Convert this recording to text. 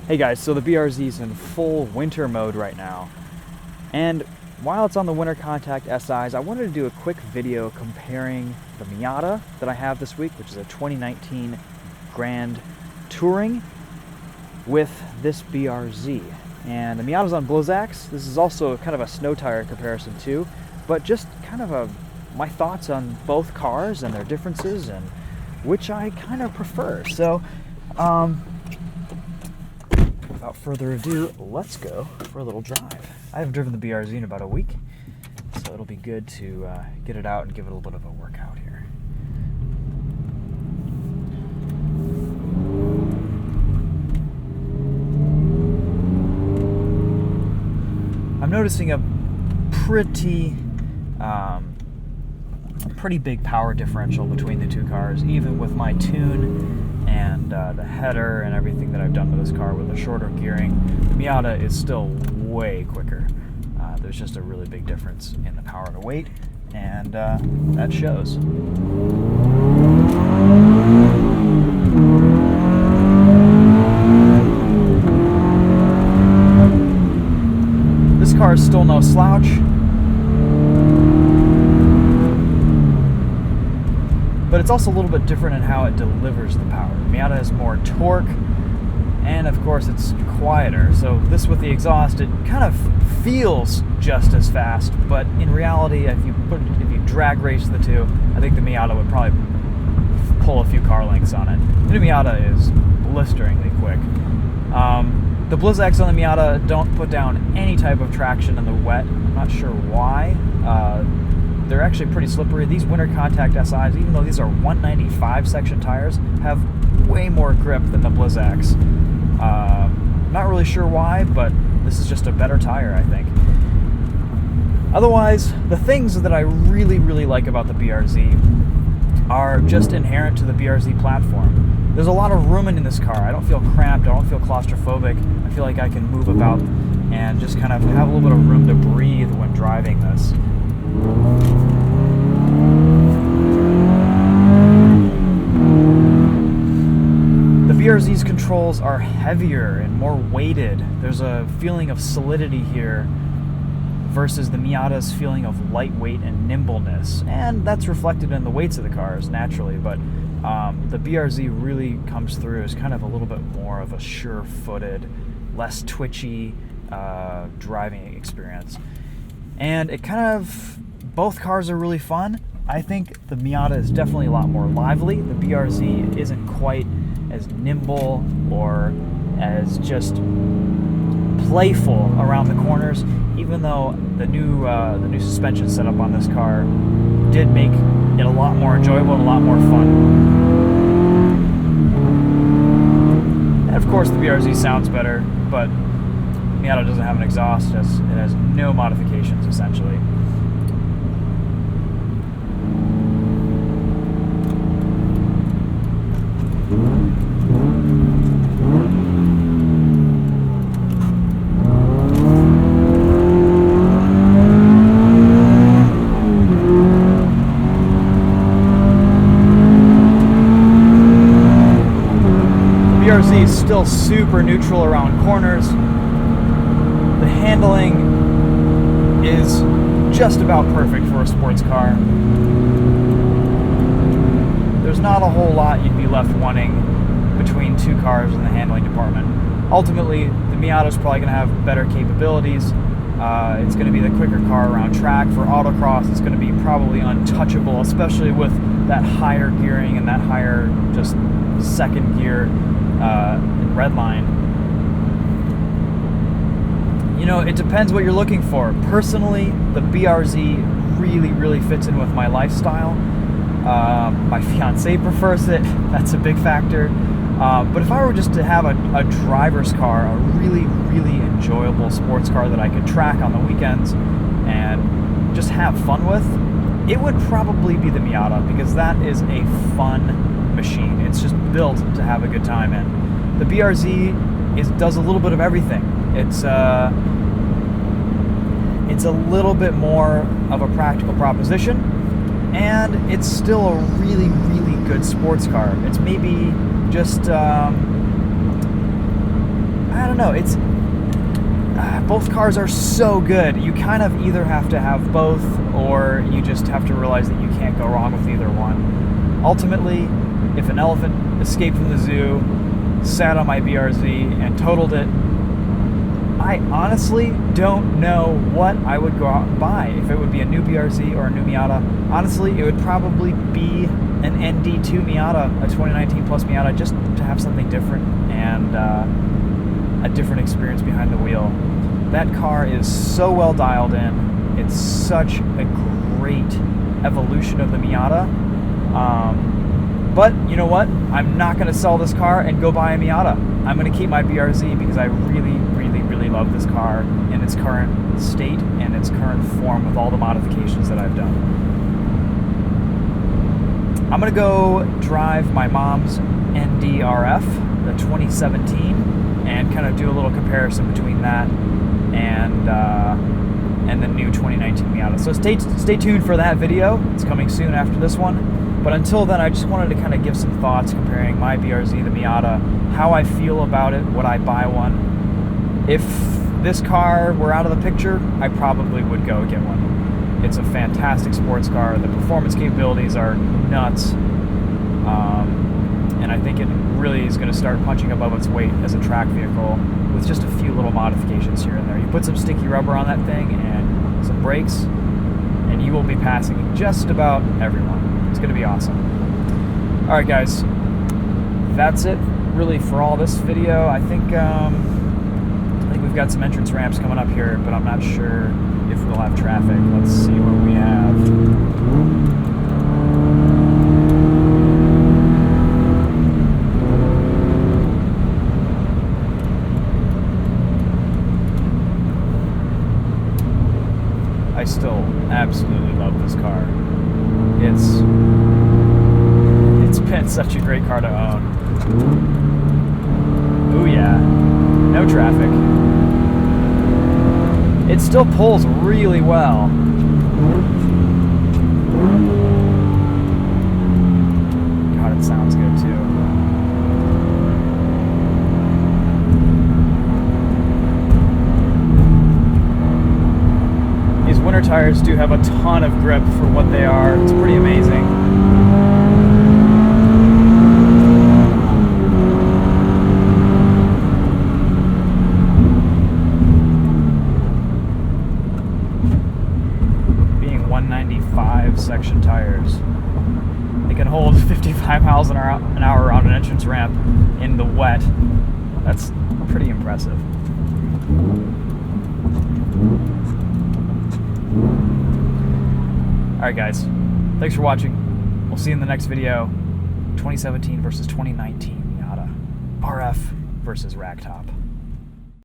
Hey guys, so the BRZ is in full winter mode right now, and while it's on the Wintercontact SIs, I wanted to do a quick video comparing the Miata that I have this week, which is a 2019 Grand Touring, with this BRZ. And the Miata's on Sachs. This is also kind of a snow tire comparison too, but just kind of my thoughts on both cars and their differences and which I kind of prefer. So, without further ado, let's go for a little drive. I haven't driven the BRZ in about a week, so it'll be good to get it out and give it a little bit of a workout here. I'm noticing a pretty big power differential between the two cars, even with my tune and the header and everything that I've done with this car with the shorter gearing. The Miata is still way quicker. There's just a really big difference in the power to weight, and that shows. This car is still no slouch, but it's also a little bit different in how it delivers the power. The Miata has more torque, and of course it's quieter. So this with the exhaust, it kind of feels just as fast, but in reality, if you drag race the two, I think the Miata would probably pull a few car lengths on it. The Miata is blisteringly quick. The Sachs on the Miata don't put down any type of traction in the wet. I'm not sure why. They're actually pretty slippery. These Wintercontact SIs, even though these are 195 section tires, have way more grip than the Sachs. Not really sure why, but this is just a better tire, I think. Otherwise, the things that I really, really like about the BRZ are just inherent to the BRZ platform. There's a lot of room in this car. I don't feel cramped. I don't feel claustrophobic. I feel like I can move about and just kind of have a little bit of room to breathe when driving this. The BRZ's controls are heavier and more weighted. There's a feeling of solidity here versus the Miata's feeling of lightweight and nimbleness. And that's reflected in the weights of the cars, naturally, but the BRZ really comes through as kind of a little bit more of a sure-footed, less twitchy driving experience. And it kind of, both cars are really fun. I think the Miata is definitely a lot more lively. The BRZ isn't quite as nimble or as just playful around the corners, even though the new suspension setup on this car did make it a lot more enjoyable and a lot more fun. And of course the BRZ sounds better, but Miata doesn't have an exhaust. It has no modifications, essentially. The BRZ is still super neutral around corners. The handling is just about perfect for a sports car. There's not a whole lot you'd be left wanting between two cars in the handling department. Ultimately, the Miata's probably going to have better capabilities. It's going to be the quicker car around track. For autocross, it's going to be probably untouchable, especially with that higher gearing and that higher just second gear redline. You know, it depends what you're looking for. Personally, the BRZ really, really fits in with my lifestyle. My fiance prefers it. That's a big factor. But if I were just to have a driver's car, a really, really enjoyable sports car that I could track on the weekends and just have fun with, it would probably be the Miata, because that is a fun machine. It's just built to have a good time in. The BRZ does a little bit of everything. It's a little bit more of a practical proposition, and it's still a really, really good sports car. It's maybe just, I don't know, it's both cars are so good. You kind of either have to have both, or you just have to realize that you can't go wrong with either one. Ultimately, if an elephant escaped from the zoo, sat on my BRZ, and totaled it, I honestly don't know what I would go out and buy. If it would be a new BRZ or a new Miata, honestly, it would probably be an ND2 Miata, a 2019 plus Miata, just to have something different and a different experience behind the wheel. That car is so well dialed in. It's such a great evolution of the Miata. But you know what? I'm not going to sell this car and go buy a Miata. I'm going to keep my BRZ because I really, really, really love this car in its current state and its current form with all the modifications that I've done. I'm going to go drive my mom's NDRF, the 2017, and kind of do a little comparison between that and the new 2019 Miata. So stay tuned for that video. It's coming soon after this one. But until then, I just wanted to kind of give some thoughts comparing my BRZ, the Miata, how I feel about it, would I buy one. If this car were out of the picture, I probably would go get one. It's a fantastic sports car. The performance capabilities are nuts. And I think it really is going to start punching above its weight as a track vehicle with just a few little modifications here and there. You put some sticky rubber on that thing and some brakes, and you will be passing just about everyone. It's going to be awesome. All right, guys, that's it really for all this video. I think we've got some entrance ramps coming up here, but I'm not sure if we'll have traffic. Let's see what we have. I still absolutely love this car. It's been such a great car to own. Ooh yeah, no traffic. It still pulls really well. God, it sounds good too. These winter tires do have a ton of grip for what they are. It's pretty amazing. Being 195 section tires, they can hold 55 miles an hour on an entrance ramp in the wet. That's pretty impressive. Alright guys, thanks for watching. We'll see you in the next video. 2017 versus 2019 Miata. RF versus Ragtop.